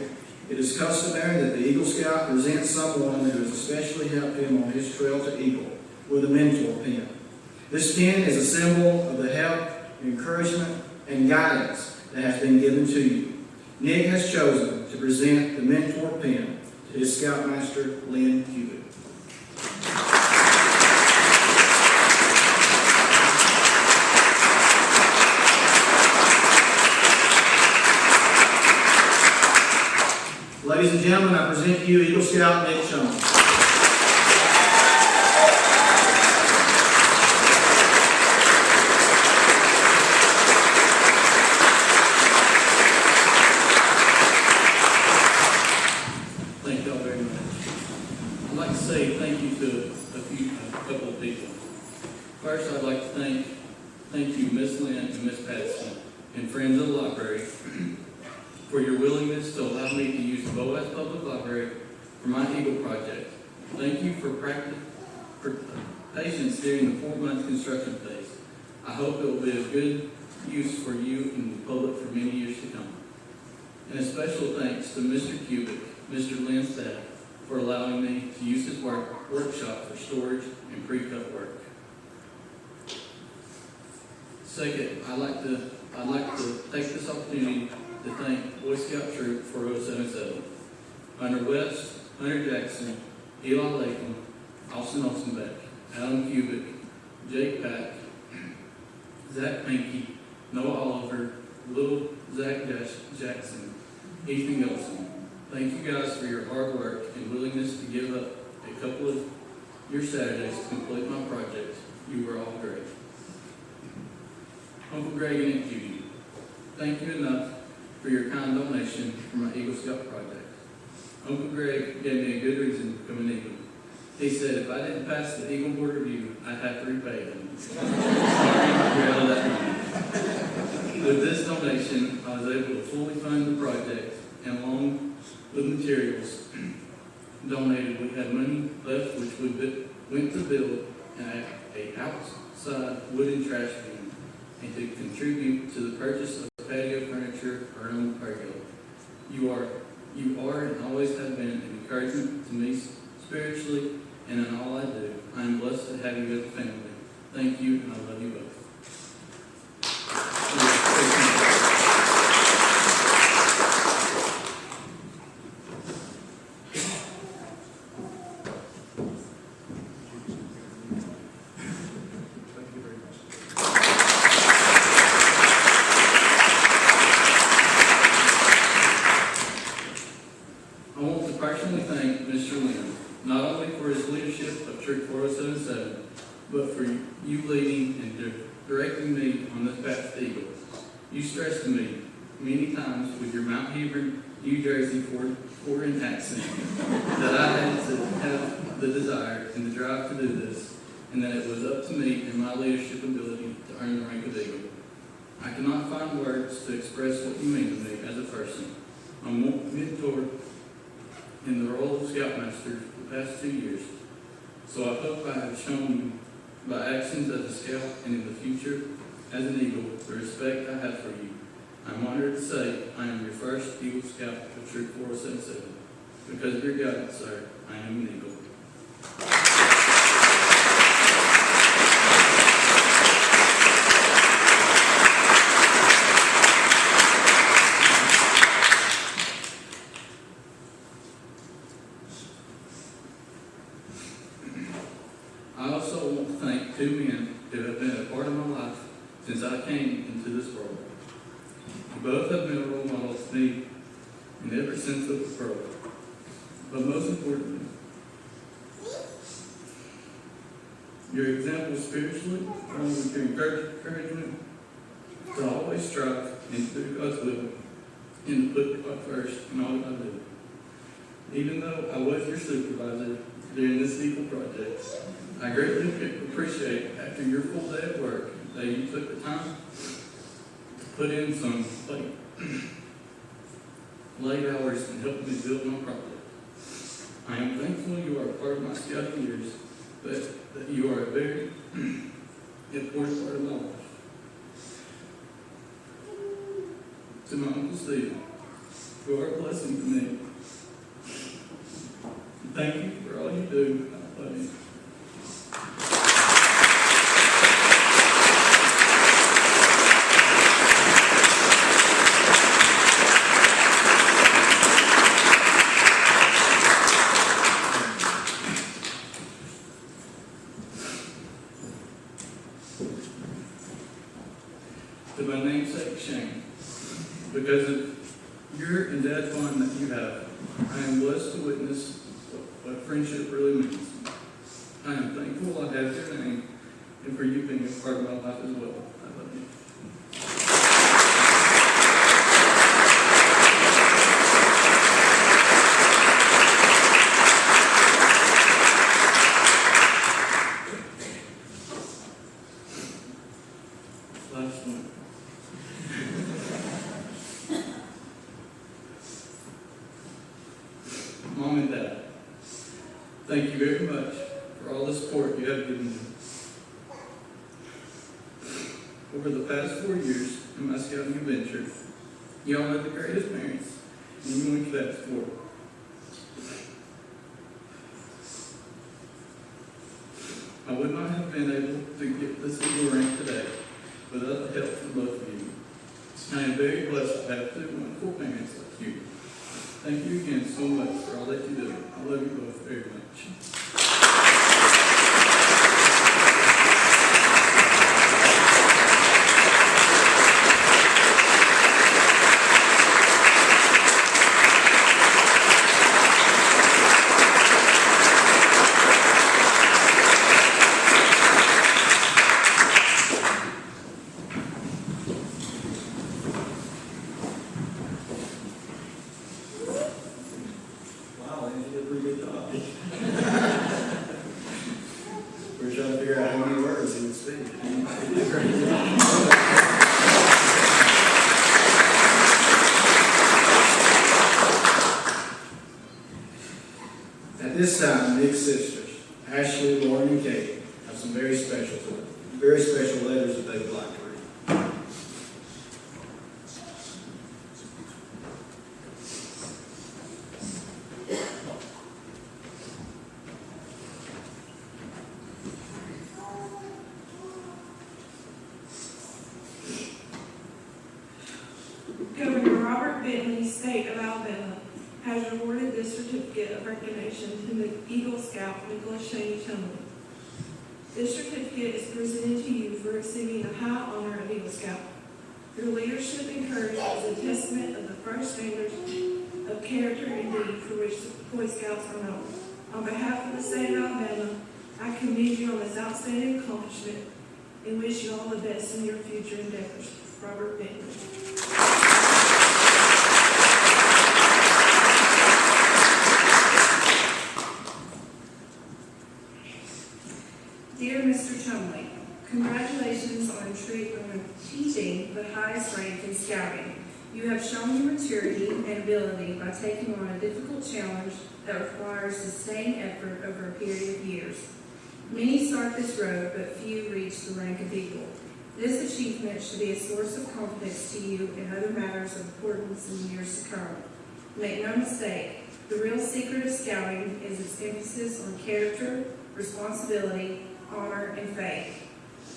It is customary that the Eagle Scout present someone who has especially helped him on his trail to Eagle with a mentor pin. This pin is a symbol of the help, encouragement, and guidance that has been given to you. Nick has chosen to present the mentor pin to his Scoutmaster, Lynn Cubitt. Ladies and gentlemen, I present to you Eagle Scout Nick Chumley. Thank y'all very much. I'd like to say thank you to a couple of people. First, I'd like to thank you, Miss Lynn and Miss Patterson, and friends of the library, for your willingness to allow me to use the Boaz Public Library for my Eagle project. Thank you for patience during the 4-month construction phase. I hope it will be of good use for you and the public for many years to come. And a special thanks to Mr. Cubitt, Mr. Lynn's staff, for allowing me to use his workshop for storage and pre-cut work. Second, I'd like to take this opportunity to thank Boy Scout Troop 4077, Hunter West, Hunter Jackson, Eli Latham, Austin Olsenbeck, Adam Cubitt, Jake Pack, Zach Pankey, Noah Oliver, little Zach Jackson, Ethan Gilson. Thank you guys for your hard work and willingness to give up a couple of your Saturdays to complete my project. You were all great. Uncle Greg and Aunt Judy, thank you enough for your kind donation for my Eagle Scout project. Uncle Greg gave me a good reason to become an Eagle. He said if I didn't pass the Eagle Board review, I'd have to repay him. With this donation, I was able to fully fund the project, and along with materials donated, we had money left which went to build an outside wooden trash bin and to contribute to the purchase of patio furniture around the patio. You are and always have been an encouragement to me spiritually and in all I do. I am blessed to have you as a family. Thank you, and I love you both. I want to personally thank Mr. Lynn, not only for his leadership of Troop 4077, but for you leading and directing me on this path to Eagle. You stressed to me many times with your Mount Hebron, New Jersey foreign accent that I had to have the desire and the drive to do this, and that it was up to me and my leadership ability to earn the rank of Eagle. I cannot find words to express what you mean to me as a person. I'm a mentor in the role of Scoutmaster for the past 2 years, so I hope I have shown you by actions as a Scout and in the future as an Eagle the respect I have for you. I'm honored to say I am your first Eagle Scout of Troop 4077. Because of your guidance, sir, I am an Eagle. I also want to thank 2 men who have been a part of my life since I came into this world. You both have been role models to me in every sense of the word. But most importantly, your example spiritually, along with your encouragement to always strive and to do God's will and to put God first in all that I do. Even though I was your supervisor during this Eagle project, I greatly appreciate after your full day at work that you took the time to put in some late hours and help me build my project. I am thankful you are a part of my scouting years, but that you are a very important part of my life. To my Uncle Stephen, you are a blessing to me. Thank you for all you do. I love you. To my namesake Shane, because of your and Dad's bond that you have, I am blessed to witness what friendship really means. I am thankful I have your name and for you being a part of my life as well. I love you. Last one. Mom and Dad, thank you very much for all the support you have given me. Over the past 4 years in my scouting adventure, y'all are the greatest parents anyone could ask for. I would not have been able to get this Eagle rank today without the help from both of you. I am very blessed to have 2 wonderful parents like you. Thank you again so much for all that you do. I love you both very much. this time, Nick's sisters, Ashley, Lauren, and Kate, have some very special letters that they would like to read. Governor Robert Bentley, State of Alabama, has awarded this certificate of recognition to the Eagle Scout Nicholas Shady Chumley. This certificate is presented to you for receiving the high honor of Eagle Scout. Your leadership and courage is a testament of the first standards of character and deed for which the Boy Scouts are known. On behalf of the state of Alabama, I commend you on this outstanding accomplishment and wish you all the best in your future endeavors. Robert Bentley. Dear Mr. Chumley, congratulations on achieving the highest rank in scouting. You have shown your maturity and ability by taking on a difficult challenge that requires sustained effort over a period of years. Many start this road, but few reach the rank of Eagle. This achievement should be a source of confidence to you in other matters of importance in the years to come. Make no mistake, the real secret of scouting is its emphasis on character, responsibility, honor, and faith.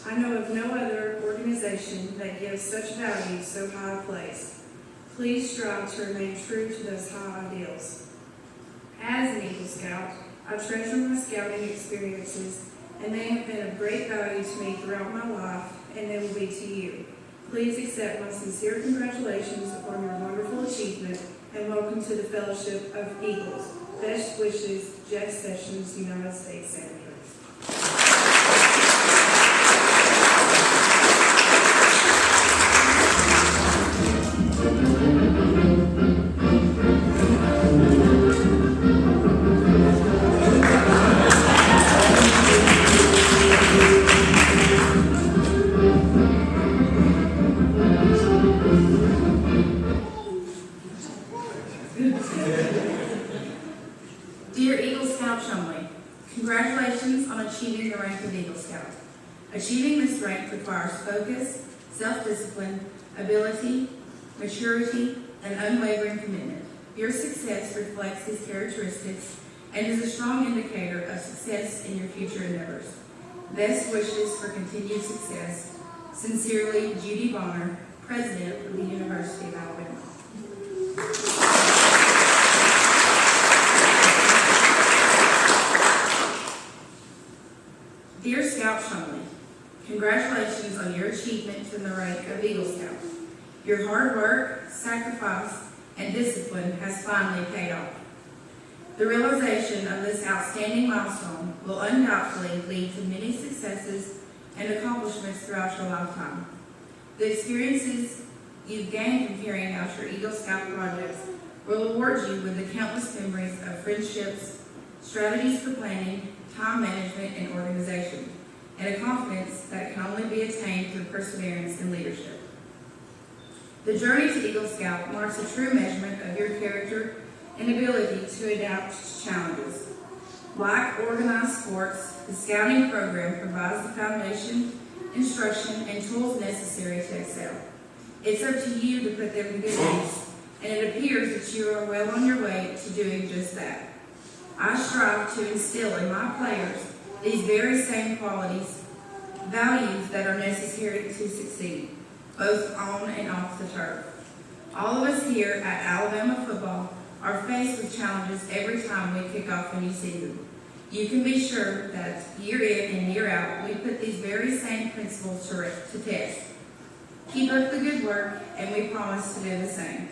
I know of no other organization that gives such value so high a place. Please strive to remain true to those high ideals. As an Eagle Scout, I treasure my scouting experiences, and they have been of great value to me throughout my life, and they will be to you. Please accept my sincere congratulations upon your wonderful achievement, and welcome to the Fellowship of Eagles. Best wishes, Jeff Sessions, United States Senator. Dear Eagle Scout Chumley, congratulations on achieving the rank of Eagle Scout. Achieving this rank requires focus, self-discipline, ability, maturity, and unwavering commitment. Your success reflects these characteristics and is a strong indicator of success in your future endeavors. Best wishes for continued success. Sincerely, Judy Bonner, President of the University of Alabama. Dear Scout Chumley, congratulations on your achievement to the rank of Eagle Scout. Your hard work, sacrifice, and discipline has finally paid off. The realization of this outstanding milestone will undoubtedly lead to many successes and accomplishments throughout your lifetime. The experiences you've gained from carrying out your Eagle Scout projects will reward you with the countless memories of friendships, strategies for planning, time management, and organization, and a confidence that can only be attained through perseverance and leadership. The journey to Eagle Scout marks a true measurement of your character and ability to adapt to challenges. Like organized sports, the scouting program provides the foundation, instruction, and tools necessary to excel. It's up to you to put them to good use, and it appears that you are well on your way to doing just that. I strive to instill in my players these very same qualities, values that are necessary to succeed, both on and off the turf. All of us here at Alabama football are faced with challenges every time we kick off a new season. You can be sure that year in and year out, we put these very same principles to test. Keep up the good work, and we promise to do the same.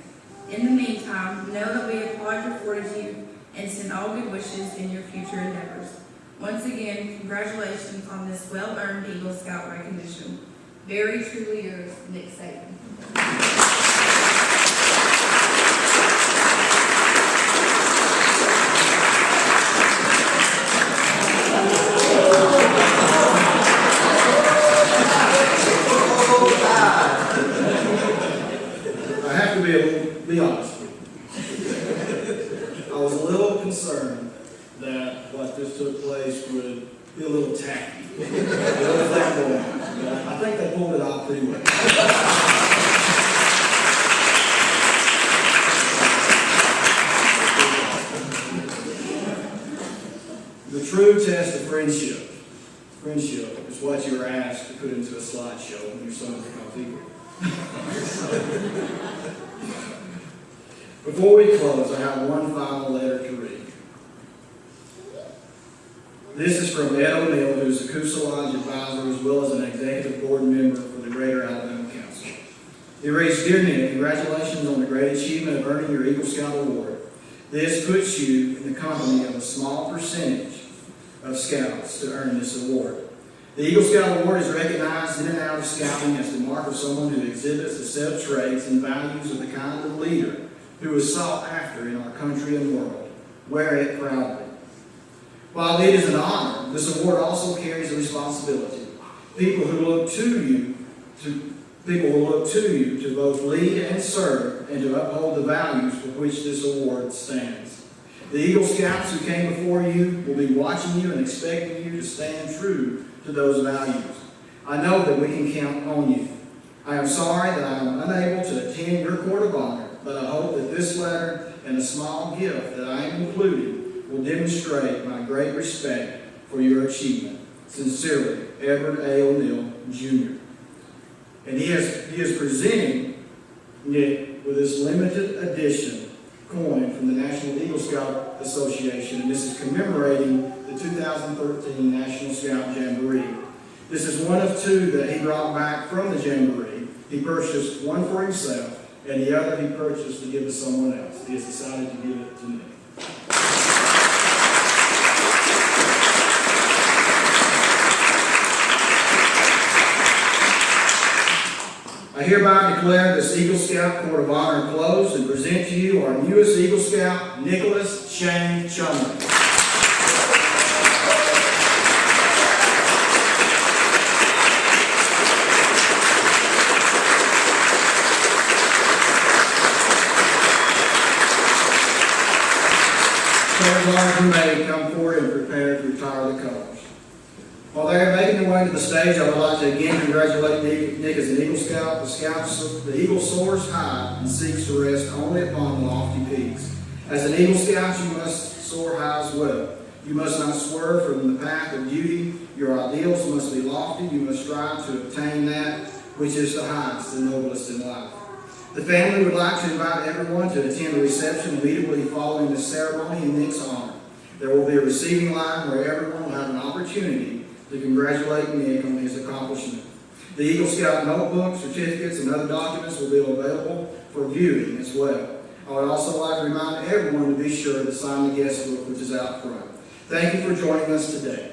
In the meantime, know that we applaud your fortitude and send all good wishes in your future endeavors. Once again, congratulations on this well-earned Eagle Scout recognition. Very truly yours, Nick Saban. I have to be honest with you. I was a little concerned that what just took place would be a little tacky, a little flamboyant. But I think they pulled it off pretty well. The true test of friendship is what you are asked to put into a slideshow when your son becomes eager. Before we close, I have one final letter to read. This is from Ed O'Neill, who is a Coosa Lodge advisor as well as an executive board member for the Greater Alabama Council. He reads, "Dear Nick, congratulations on the great achievement of earning your Eagle Scout Award. This puts you in the company of a small percentage of scouts to earn this award. The Eagle Scout Award is recognized in and out of scouting as the mark of someone who exhibits a set of traits and values of the kind of leader who is sought after in our country and world. Wear it proudly. While it is an honor, this award also carries a responsibility. People will look to you to both lead and serve and to uphold the values for which this award stands. The Eagle Scouts who came before you will be watching you and expecting you to stand true to those values. I know that we can count on you. I am sorry that I am unable to attend your court of honor, but I hope that this letter and a small gift that I am including will demonstrate my great respect for your achievement. Sincerely, Edward A. O'Neill, Jr." And he is presenting Nick with this limited edition coin from the National Eagle Scout Association, and this is commemorating the 2013 National Scout Jamboree. This is one of two that he brought back from the Jamboree. He purchased one for himself, and the other he purchased to give to someone else. He has decided to give it to Nick. I hereby declare this Eagle Scout Court of Honor closed and present to you our newest Eagle Scout, Nicholas Shane Chumley. Who may come forward and prepare to retire the colors. While they are making their way to the stage, I would like to again congratulate Nick as an Eagle Scout. The Eagle soars high and seeks to rest only upon lofty peaks. As an Eagle Scout, you must soar high as well. You must not swerve from the path of duty. Your ideals must be lofty. You must strive to obtain that which is the highest and noblest in life. The family would like to invite everyone to attend the reception immediately following this ceremony in Nick's honor. There will be a receiving line where everyone will have an opportunity to congratulate Nick on his accomplishment. The Eagle Scout notebook, certificates, and other documents will be available for viewing as well. I would also like to remind everyone to be sure to sign the guest book, which is out front. Thank you for joining us today.